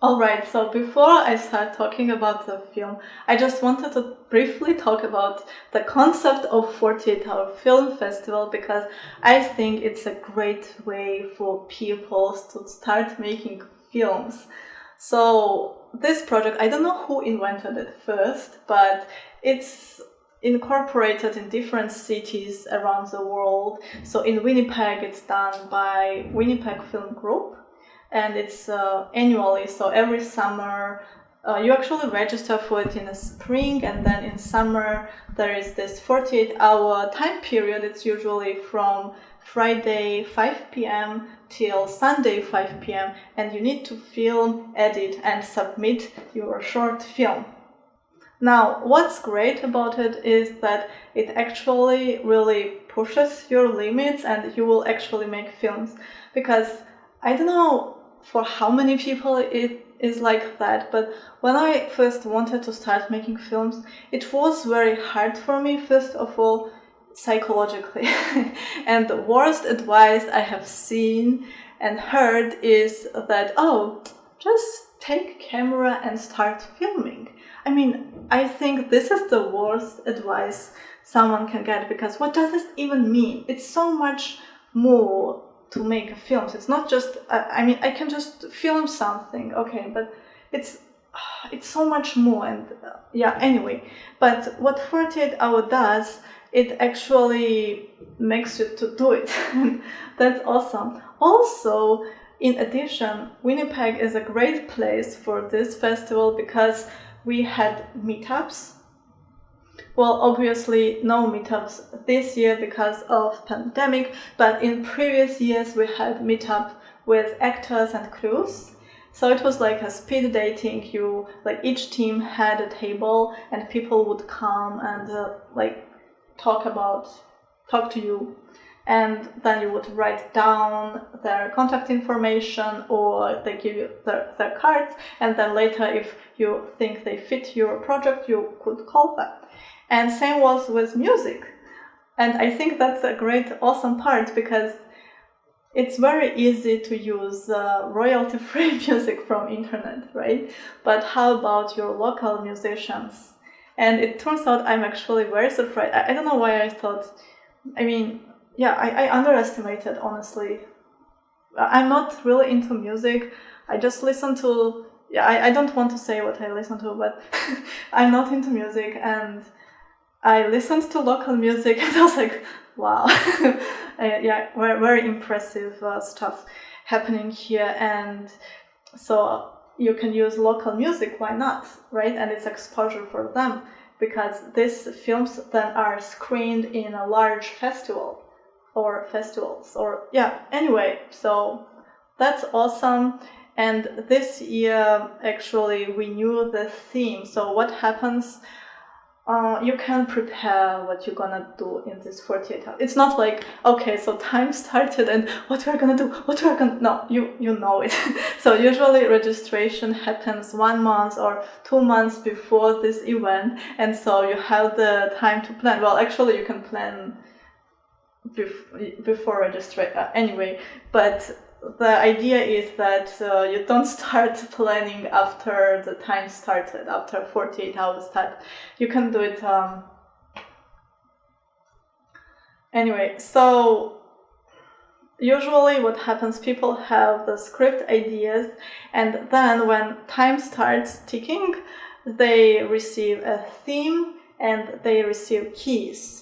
Alright, so before I start talking about the film, I just wanted to briefly talk about the concept of 48-hour film festival because I think it's a great way for people to start making films. So this project, I don't know who invented it first, but it's incorporated in different cities around the world. So in Winnipeg, it's done by Winnipeg Film Group. And it's annually, so every summer you actually register for it in the spring, and then in summer there is this 48-hour time period. It's usually from Friday 5 p.m. till Sunday 5 p.m. and you need to film, edit and submit your short film. Now, what's great about it is that it actually really pushes your limits and you will actually make films, because I don't know for how many people it is like that, but when I first wanted to start making films, it was very hard for me, first of all, psychologically. And the worst advice I have seen and heard is that, oh, just take camera and start filming. I mean, I think this is the worst advice someone can get, because what does this even mean? It's so much more to make films. It's not just, I can just film something, okay, but it's so much more, and anyway. But what 48-hour does, it actually makes you to do it. That's awesome. Also, in addition, Winnipeg is a great place for this festival because we had meetups. Well, obviously no meetups this year because of pandemic, but in previous years we had meetup with actors and crews. So it was like a speed dating. Each team had a table and people would come and talk to you, and then you would write down their contact information or they give you their cards, and then later if you think they fit your project you could call them. And same was with music. And I think that's a great, awesome part, because it's very easy to use royalty-free music from internet, right? But how about your local musicians? And it turns out I'm actually very surprised. I don't know why I thought, I underestimated, honestly. I'm not really into music. I just listen to, I don't want to say what I listen to, but I'm not into music, and I listened to local music and I was like, wow, very, very impressive stuff happening here. And so you can use local music, why not, right? And it's exposure for them, because these films then are screened in a large festival or festivals or anyway, so that's awesome. And this year actually we knew the theme. So what happens, you can prepare what you're gonna do in this 48 hours. It's not like, okay, so time started and what we're gonna do, no, you know it. So usually registration happens 1 month or 2 months before this event, and so you have the time to plan. Well, actually you can plan before registration anyway, but the idea is that you don't start planning after the time started, after 48 hours start. You can do it anyway. So usually what happens, people have the script ideas, and then when time starts ticking, they receive a theme and they receive keys.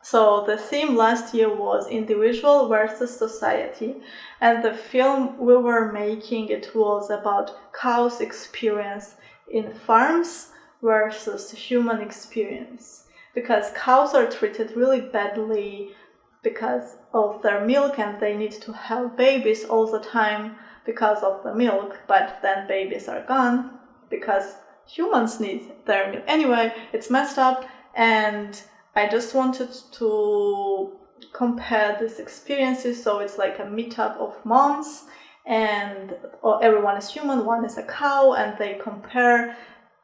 So the theme last year was individual versus society, and the film we were making, it was about cows' experience in farms versus human experience, because cows are treated really badly because of their milk, and they need to have babies all the time because of the milk, but then babies are gone because humans need their milk. Anyway, it's messed up, and I just wanted to compare these experiences. So it's like a meetup of moms, and everyone is human, one is a cow, and they compare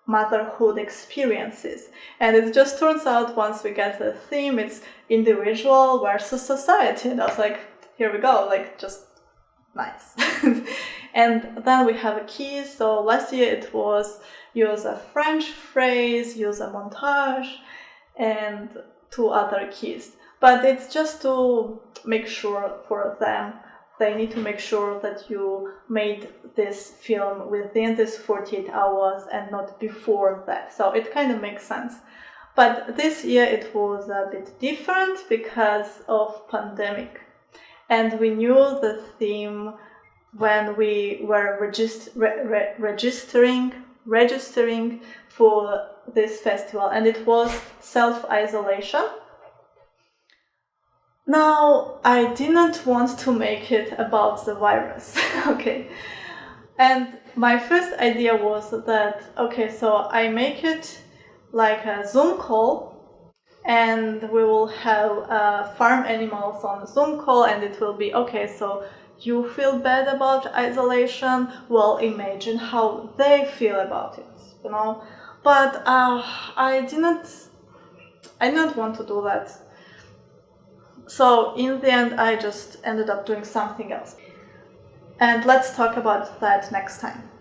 motherhood experiences. And it just turns out, once we get the theme, it's individual versus society. And I was like, here we go, like, just nice. And then we have a key. So last year it was use a French phrase, use a montage, and 2 other keys. But it's just to make sure for them, they need to make sure that you made this film within this 48 hours and not before that. So it kind of makes sense. But this year it was a bit different because of pandemic. And we knew the theme when we were registering for this festival, and it was self-isolation. Now, I didn't want to make it about the virus, okay? And my first idea was that, okay, so I make it like a Zoom call, and we will have farm animals on the Zoom call, and it will be, okay, so you feel bad about isolation, well, imagine how they feel about it, you know? But I didn't want to do that. So in the end, I just ended up doing something else. And let's talk about that next time.